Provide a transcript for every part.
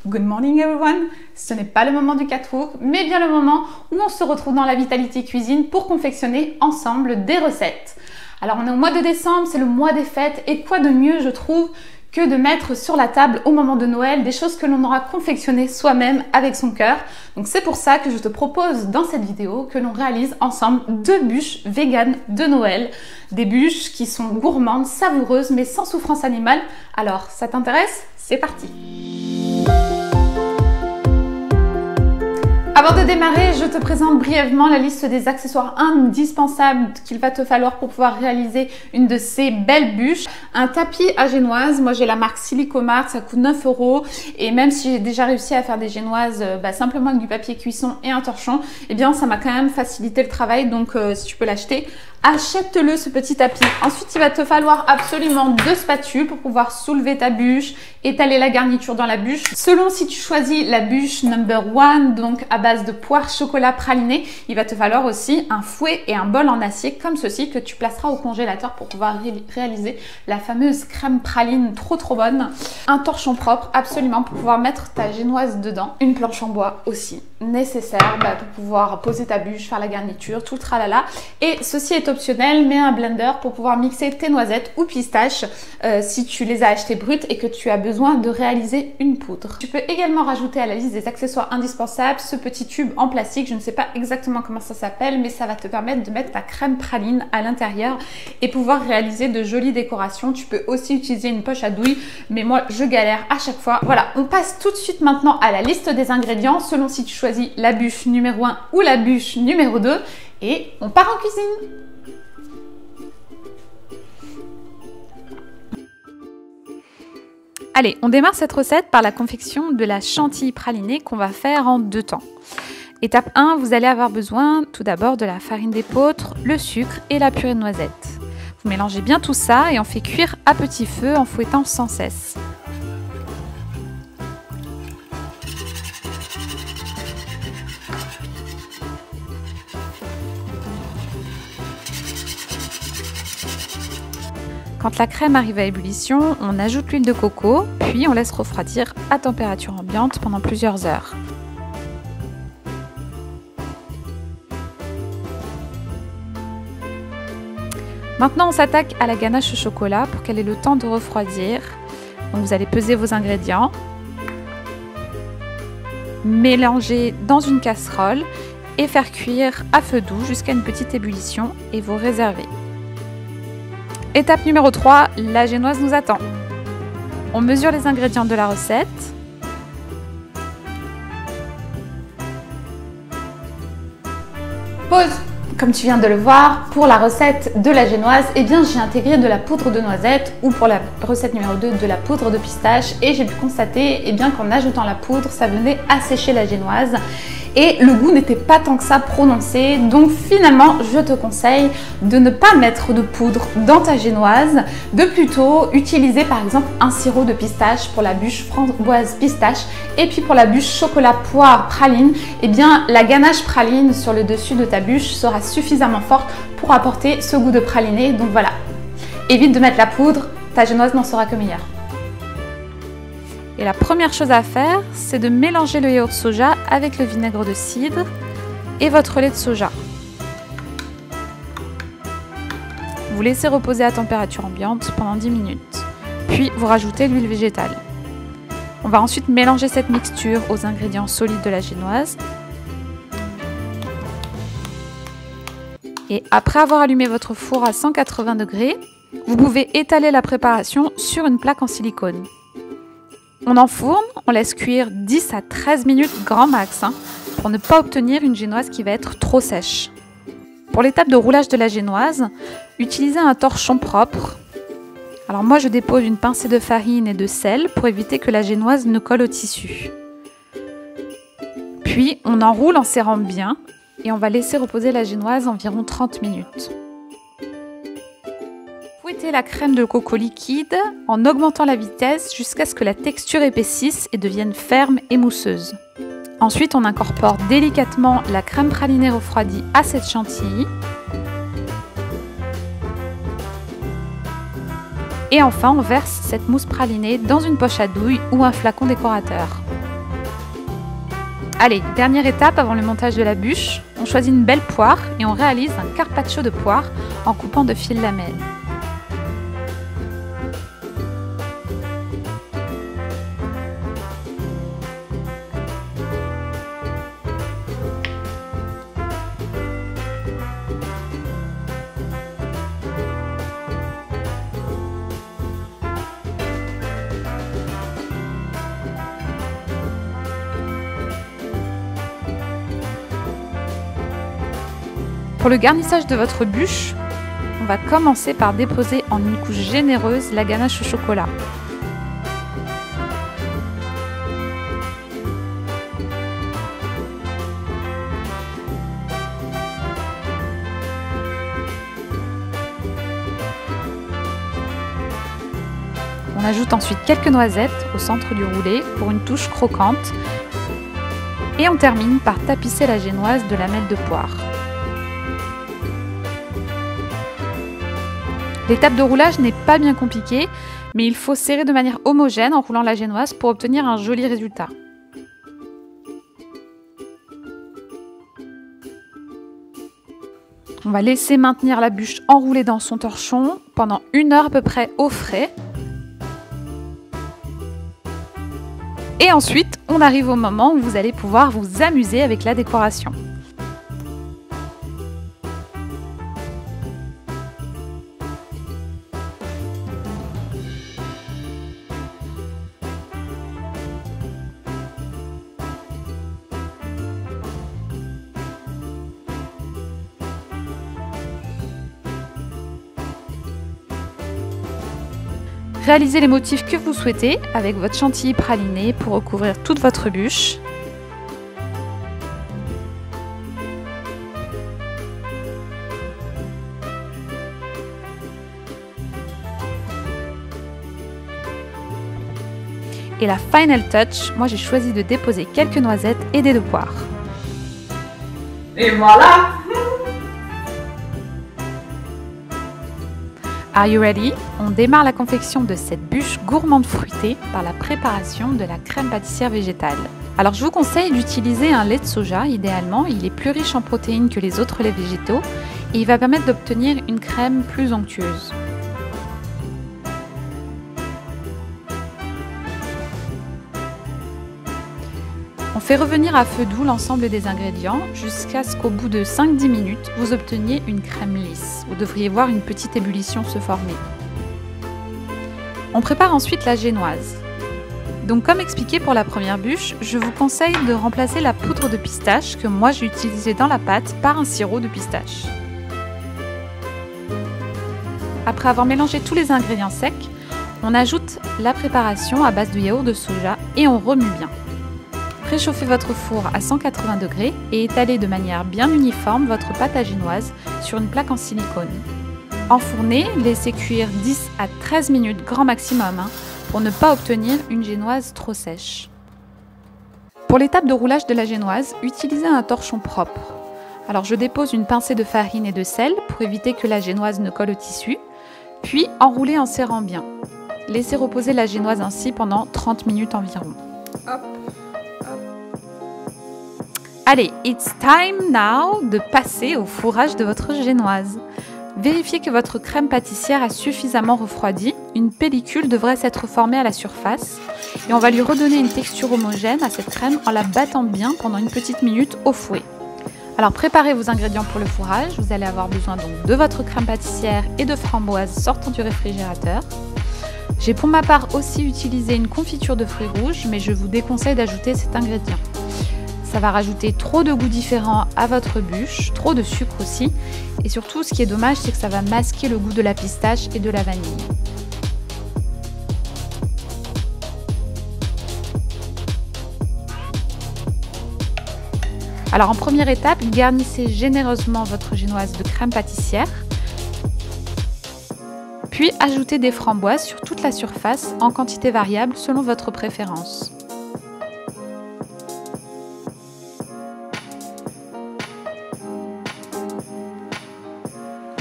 Good morning everyone! Ce n'est pas le moment du catwalk, mais bien le moment où on se retrouve dans la Vitality Cuisine pour confectionner ensemble des recettes. Alors on est au mois de décembre, c'est le mois des fêtes, et quoi de mieux je trouve que de mettre sur la table au moment de Noël des choses que l'on aura confectionnées soi-même avec son cœur. Donc c'est pour ça que je te propose dans cette vidéo que l'on réalise ensemble 2 bûches véganes de Noël. Des bûches qui sont gourmandes, savoureuses, mais sans souffrance animale. Alors, ça t'intéresse? C'est parti! Avant de démarrer, je te présente brièvement la liste des accessoires indispensables qu'il va te falloir pour pouvoir réaliser une de ces belles bûches. Un tapis à génoise, moi j'ai la marque Silicomart, ça coûte 9 €. Et même si j'ai déjà réussi à faire des génoises simplement avec du papier cuisson et un torchon, eh bien ça m'a quand même facilité le travail, donc si tu peux l'acheter, achète-le ce petit tapis. Ensuite, il va te falloir absolument 2 spatules pour pouvoir soulever ta bûche, étaler la garniture dans la bûche. Selon si tu choisis la bûche number 1, donc à base de poire chocolat praliné, il va te falloir aussi un fouet et un bol en acier comme ceci que tu placeras au congélateur pour pouvoir réaliser la fameuse crème praline trop bonne. Un torchon propre absolument pour pouvoir mettre ta génoise dedans. Une planche en bois aussi nécessaire pour pouvoir poser ta bûche, faire la garniture, tout le tralala. Et ceci est optionnel, mais un blender pour pouvoir mixer tes noisettes ou pistaches si tu les as achetées brutes et que tu as besoin de réaliser une poudre. Tu peux également rajouter à la liste des accessoires indispensables ce petit tube en plastique, je ne sais pas exactement comment ça s'appelle, mais ça va te permettre de mettre ta crème praline à l'intérieur et pouvoir réaliser de jolies décorations. Tu peux aussi utiliser une poche à douille, mais moi je galère à chaque fois. Voilà, on passe tout de suite maintenant à la liste des ingrédients selon si tu choisis la bûche numéro 1 ou la bûche numéro 2 et on part en cuisine. Allez, on démarre cette recette par la confection de la chantilly pralinée qu'on va faire en 2 temps. Étape 1, vous allez avoir besoin tout d'abord de la farine d'épeautre, le sucre et la purée de noisettes. Vous mélangez bien tout ça et on fait cuire à petit feu en fouettant sans cesse. Quand la crème arrive à ébullition, on ajoute l'huile de coco, puis on laisse refroidir à température ambiante pendant plusieurs heures. Maintenant, on s'attaque à la ganache au chocolat pour qu'elle ait le temps de refroidir. Donc vous allez peser vos ingrédients, mélanger dans une casserole et faire cuire à feu doux jusqu'à une petite ébullition et vous réservez. Étape numéro 3, la génoise nous attend. On mesure les ingrédients de la recette. Pause. Comme tu viens de le voir, pour la recette de la génoise, eh bien j'ai intégré de la poudre de noisette ou pour la recette numéro 2 de la poudre de pistache et j'ai pu constater qu'en ajoutant la poudre, ça venait assécher la génoise. Et le goût n'était pas tant que ça prononcé, donc finalement je te conseille de ne pas mettre de poudre dans ta génoise, de plutôt utiliser par exemple un sirop de pistache pour la bûche framboise pistache et puis pour la bûche chocolat poire praline, eh bien la ganache praline sur le dessus de ta bûche sera suffisamment forte pour apporter ce goût de praliné, donc voilà. Évite de mettre la poudre, ta génoise n'en sera que meilleure. Et la première chose à faire, c'est de mélanger le yaourt soja avec le vinaigre de cidre et votre lait de soja. Vous laissez reposer à température ambiante pendant 10 minutes, puis vous rajoutez l'huile végétale. On va ensuite mélanger cette mixture aux ingrédients solides de la génoise. Et après avoir allumé votre four à 180 degrés, vous pouvez étaler la préparation sur une plaque en silicone. On enfourne, on laisse cuire 10 à 13 minutes grand max pour ne pas obtenir une génoise qui va être trop sèche. Pour l'étape de roulage de la génoise, utilisez un torchon propre. Alors moi je dépose une pincée de farine et de sel pour éviter que la génoise ne colle au tissu. Puis on enroule en serrant bien et on va laisser reposer la génoise environ 30 minutes. Fouettez la crème de coco liquide en augmentant la vitesse jusqu'à ce que la texture épaississe et devienne ferme et mousseuse. Ensuite, on incorpore délicatement la crème pralinée refroidie à cette chantilly. Et enfin, on verse cette mousse pralinée dans une poche à douille ou un flacon décorateur. Allez, dernière étape avant le montage de la bûche, on choisit une belle poire et on réalise un carpaccio de poire en coupant de fils lamelles. Pour le garnissage de votre bûche, on va commencer par déposer en une couche généreuse la ganache au chocolat. On ajoute ensuite quelques noisettes au centre du roulé pour une touche croquante et on termine par tapisser la génoise de lamelles de poire. L'étape de roulage n'est pas bien compliquée, mais il faut serrer de manière homogène en roulant la génoise pour obtenir un joli résultat. On va laisser maintenir la bûche enroulée dans son torchon pendant 1 heure à peu près au frais. Et ensuite, on arrive au moment où vous allez pouvoir vous amuser avec la décoration. Réalisez les motifs que vous souhaitez avec votre chantilly praliné pour recouvrir toute votre bûche. Et la final touch, moi j'ai choisi de déposer quelques noisettes et des 2 poires. Et voilà! Are you ready? On démarre la confection de cette bûche gourmande fruitée par la préparation de la crème pâtissière végétale. Alors je vous conseille d'utiliser un lait de soja idéalement, il est plus riche en protéines que les autres laits végétaux et il va permettre d'obtenir une crème plus onctueuse. On fait revenir à feu doux l'ensemble des ingrédients jusqu'à ce qu'au bout de 5-10 minutes, vous obteniez une crème lisse. Vous devriez voir une petite ébullition se former. On prépare ensuite la génoise. Donc comme expliqué pour la première bûche, je vous conseille de remplacer la poudre de pistache que moi j'ai utilisée dans la pâte par un sirop de pistache. Après avoir mélangé tous les ingrédients secs, on ajoute la préparation à base de yaourt de soja et on remue bien. Préchauffez votre four à 180 degrés et étalez de manière bien uniforme votre pâte à génoise sur une plaque en silicone. Enfournez, laissez cuire 10 à 13 minutes grand maximum pour ne pas obtenir une génoise trop sèche. Pour l'étape de roulage de la génoise, utilisez un torchon propre. Alors je dépose une pincée de farine et de sel pour éviter que la génoise ne colle au tissu, puis enroulez en serrant bien. Laissez reposer la génoise ainsi pendant 30 minutes environ. Hop. Allez, it's time now de passer au fourrage de votre génoise. Vérifiez que votre crème pâtissière a suffisamment refroidi. Une pellicule devrait s'être formée à la surface et on va lui redonner une texture homogène à cette crème en la battant bien pendant une petite minute au fouet. Alors préparez vos ingrédients pour le fourrage. Vous allez avoir besoin donc de votre crème pâtissière et de framboises sortant du réfrigérateur. J'ai pour ma part aussi utilisé une confiture de fruits rouges, mais je vous déconseille d'ajouter cet ingrédient. Ça va rajouter trop de goûts différents à votre bûche, trop de sucre aussi. Et surtout, ce qui est dommage, c'est que ça va masquer le goût de la pistache et de la vanille. Alors en première étape, garnissez généreusement votre génoise de crème pâtissière. Puis ajoutez des framboises sur toute la surface en quantité variable selon votre préférence.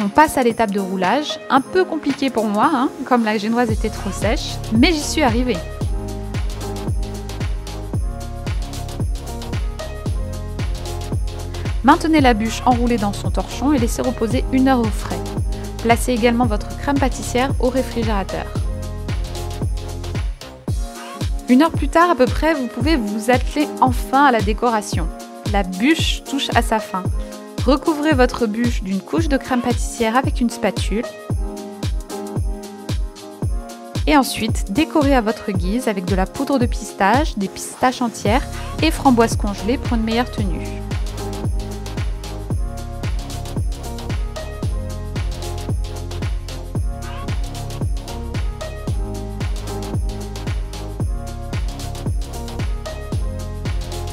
On passe à l'étape de roulage, un peu compliqué pour moi, comme la génoise était trop sèche, mais j'y suis arrivée. Maintenez la bûche enroulée dans son torchon et laissez reposer 1 heure au frais. Placez également votre crème pâtissière au réfrigérateur. 1 heure plus tard à peu près, vous pouvez vous atteler enfin à la décoration. La bûche touche à sa fin. Recouvrez votre bûche d'une couche de crème pâtissière avec une spatule. Et ensuite, décorez à votre guise avec de la poudre de pistache, des pistaches entières et framboises congelées pour une meilleure tenue.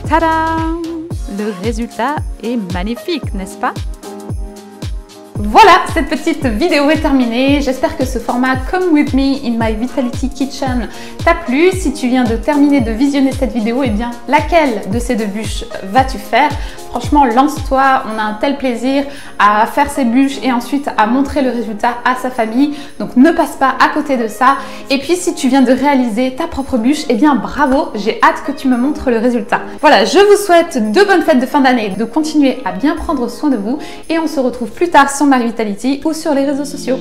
Tadam! Le résultat est magnifique, n'est-ce pas? Voilà, cette petite vidéo est terminée. J'espère que ce format Come With Me in My Vitality Kitchen t'a plu. Si tu viens de terminer de visionner cette vidéo, eh bien, laquelle de ces 2 bûches vas-tu faire? Franchement, lance-toi, on a un tel plaisir à faire ces bûches et ensuite à montrer le résultat à sa famille. Donc ne passe pas à côté de ça. Et puis si tu viens de réaliser ta propre bûche, eh bien bravo, j'ai hâte que tu me montres le résultat. Voilà, je vous souhaite de bonnes fêtes de fin d'année, de continuer à bien prendre soin de vous et on se retrouve plus tard sur My Vitality ou sur les réseaux sociaux.